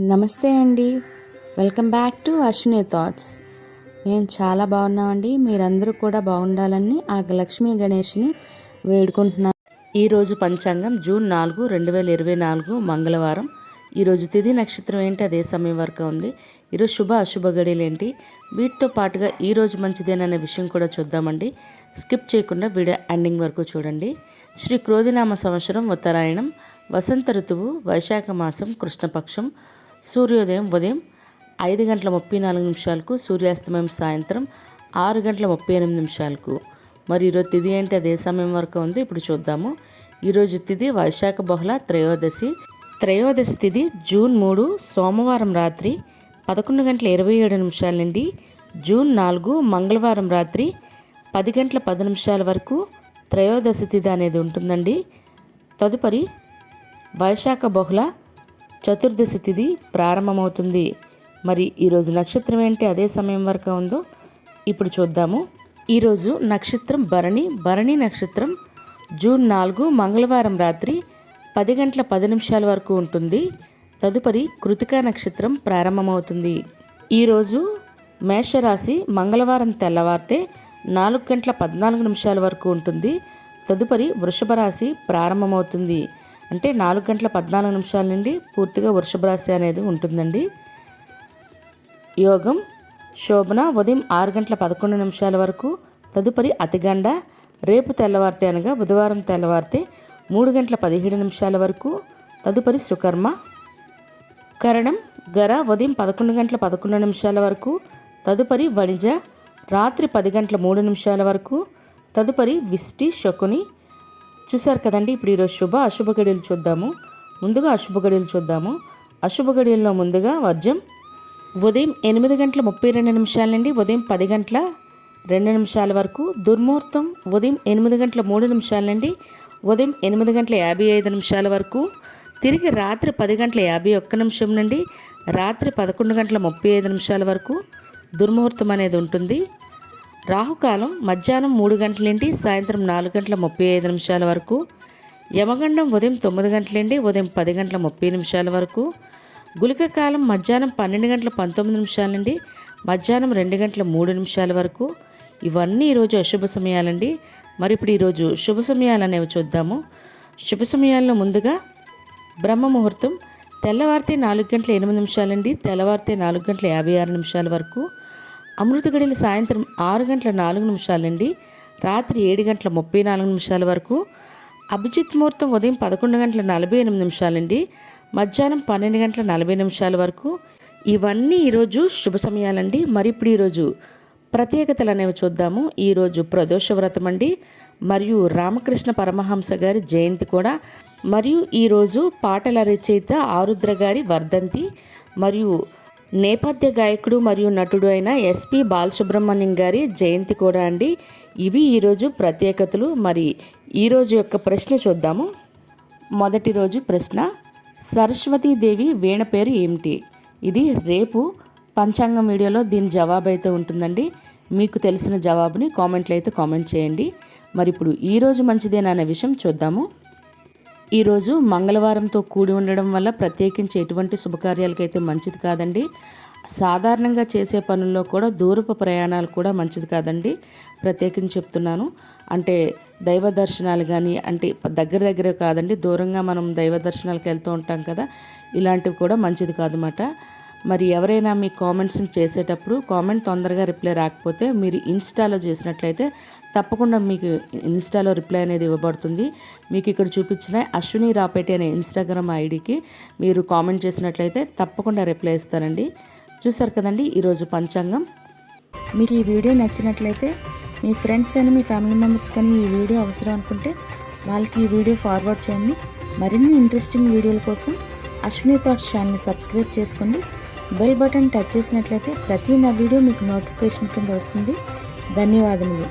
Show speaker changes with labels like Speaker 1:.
Speaker 1: నమస్తే అండి. Welcome back to Ashwini thoughts. మేము చాలా బాగున్నామండి. మీరందరూ కూడా బాగుండాలని ఆ లక్ష్మీ గణేష్ని వేడుకుంటున్నాం. ఈరోజు పంచాంగం జూన్ 4, 2024 మంగళవారం. ఈరోజు తిథి నక్షత్రం ఏంటి, అదే సమయం వరకు ఉంది. ఈరోజు శుభ అశుభ గడియలు ఏంటి, వీటితో పాటుగా ఈరోజు మంచిదేననే విషయం కూడా చూద్దామండి. స్కిప్ చేయకుండా వీడియో ఎండింగ్ వరకు చూడండి. శ్రీ క్రోధినామ సంవత్సరం ఉత్తరాయణం, వసంత ఋతువు, వైశాఖ మాసం, కృష్ణపక్షం. సూర్యోదయం ఉదయం 5:34 సూర్యాస్తమయం సాయంత్రం 6:38. మరి ఈరోజు తిథి ఏంటి, అదే సమయం వరకు ఉంది. ఇప్పుడు చూద్దాము. ఈరోజు తిథి వైశాఖ బహుళ త్రయోదశి. త్రయోదశి తిథి జూన్ 3 సోమవారం రాత్రి 11:27 నుండి జూన్ 4 మంగళవారం రాత్రి 10:10 వరకు త్రయోదశి తిథి అనేది ఉంటుందండి. తదుపరి వైశాఖ బహుళ చతుర్దశి తిథి ప్రారంభమవుతుంది. మరి ఈరోజు నక్షత్రం ఏంటి, అదే సమయం వరకు ఉందో ఇప్పుడు చూద్దాము. ఈరోజు నక్షత్రం భరణి. భరణి నక్షత్రం జూన్ 4 మంగళవారం రాత్రి 10:10 వరకు ఉంటుంది. తదుపరి కృతికా నక్షత్రం ప్రారంభమవుతుంది. ఈరోజు మేషరాశి మంగళవారం తెల్లవారితే 4:14 వరకు ఉంటుంది. తదుపరి వృషభ రాశి ప్రారంభమవుతుంది. అంటే 4:14 నుండి పూర్తిగా వృషభ రాశి అనేది ఉంటుందండి. యోగం శోభన ఉదయం 6:11 వరకు. తదుపరి అతిగండ రేపు తెల్లవారితే అనగా బుధవారం తెల్లవారితే 3:17 వరకు. తదుపరి సుకర్మ. కరణం గర ఉదయం 11:11 వరకు. తదుపరి వణిజ రాత్రి 10:03 వరకు. తదుపరి విష్టి శకుని. చూశారు కదండి. ఇప్పుడు ఈరోజు శుభ అశుభ గడియలు చూద్దాము. ముందుగా అశుభ గడియలు చూద్దాము. అశుభ గడియల్లో ముందుగా వర్జం ఉదయం 8:32 నుండి ఉదయం 10:02 వరకు. దుర్ముహూర్తం ఉదయం 8:03 నుండి ఉదయం 8:55 వరకు. తిరిగి రాత్రి 10:51 నుండి రాత్రి 11:35 వరకు దుర్ముహూర్తం అనేది ఉంటుంది. రాహుకాలం మధ్యాహ్నం 3 గంటల నుండి సాయంత్రం 4:35 వరకు. యమగండం ఉదయం 9 గంటల నుండి ఉదయం 10:30 వరకు. గుళిక కాలం మధ్యాహ్నం 12:19 నుండి మధ్యాహ్నం 2:03 వరకు. ఇవన్నీ ఈరోజు అశుభ సమయాలండి. మరి ఇప్పుడు ఈరోజు శుభ సమయాలు అనేవి చూద్దాము. శుభ సమయాల్లో ముందుగా బ్రహ్మ ముహూర్తం తెల్లవారితే 4:08 నుండి తెల్లవారితే 4:56 వరకు. అమృత గడియలు సాయంత్రం 6:04 నుండి రాత్రి 7:34 వరకు. అభిజిత్ ముహూర్తం ఉదయం 11:48 నుండి మధ్యాహ్నం 12:40 వరకు. ఇవన్నీ ఈరోజు శుభ సమయాలండి. మరి ఇప్పుడు ఈరోజు ప్రత్యేకతలు అనేవి చూద్దాము. ఈరోజు ప్రదోష వ్రతం అండి, మరియు రామకృష్ణ పరమహంస గారి జయంతి కూడా. మరియు ఈరోజు పాటల రచయిత ఆరుద్ర గారి వర్ధంతి, మరియు నేపథ్య గాయకుడు మరియు నటుడు అయిన ఎస్పి బాలసుబ్రహ్మణ్యం గారి జయంతి కూడా అండి. ఇవి ఈరోజు ప్రత్యేకతలు. మరి ఈరోజు యొక్క ప్రశ్న చూద్దాము. మొదటి రోజు ప్రశ్న, సరస్వతీదేవి వీణ పేరు ఏమిటి? ఇది రేపు పంచాంగం వీడియోలో దీని జవాబు అయితే ఉంటుందండి. మీకు తెలిసిన జవాబుని కామెంట్లో అయితే కామెంట్ చేయండి. మరి ఇప్పుడు ఈరోజు మంచిదేనా అనే విషయం చూద్దాము. ఈరోజు మంగళవారంతో కూడి ఉండడం వల్ల ప్రత్యేకించి ఎటువంటి శుభకార్యాలకైతే మంచిది కాదండి. సాధారణంగా చేసే పనుల్లో కూడా దూరపు ప్రయాణాలు కూడా మంచిది కాదండి. ప్రత్యేకించి చెప్తున్నాను. అంటే దైవ దర్శనాలు కానీ, అంటే దగ్గర కాదండి, దూరంగా మనం దైవ దర్శనాలకు వెళ్తూ ఉంటాం కదా, ఇలాంటివి కూడా మంచిది కాదన్నమాట. మరి ఎవరైనా మీ కామెంట్స్ని చేసేటప్పుడు కామెంట్ తొందరగా రిప్లై రాకపోతే మీరు ఇన్స్టాలో చేసినట్లయితే తప్పకుండా మీకు ఇన్స్టాలో రిప్లై అనేది ఇవ్వబడుతుంది. మీకు ఇక్కడ చూపించిన అశ్విని రాపేటి అనే ఇన్స్టాగ్రామ్ ఐడికి మీరు కామెంట్ చేసినట్లయితే తప్పకుండా రిప్లై ఇస్తానండి. చూసారు కదండి ఈరోజు పంచాంగం.
Speaker 2: మీకు ఈ వీడియో నచ్చినట్లయితే మీ ఫ్రెండ్స్ అని, మీ ఫ్యామిలీ మెంబర్స్ కానీ ఈ వీడియో అవసరం అనుకుంటే వాళ్ళకి ఈ వీడియో ఫార్వర్డ్ చేయండి. మరిన్ని ఇంట్రెస్టింగ్ వీడియోల కోసం అశ్విని థాట్స్ ఛానల్ని సబ్స్క్రైబ్ చేసుకోండి. బెల్ బటన్ టచ్ చేసినట్లయితే ప్రతి నా వీడియో మీకు నోటిఫికేషన్ కింద వస్తుంది. ధన్యవాదములు.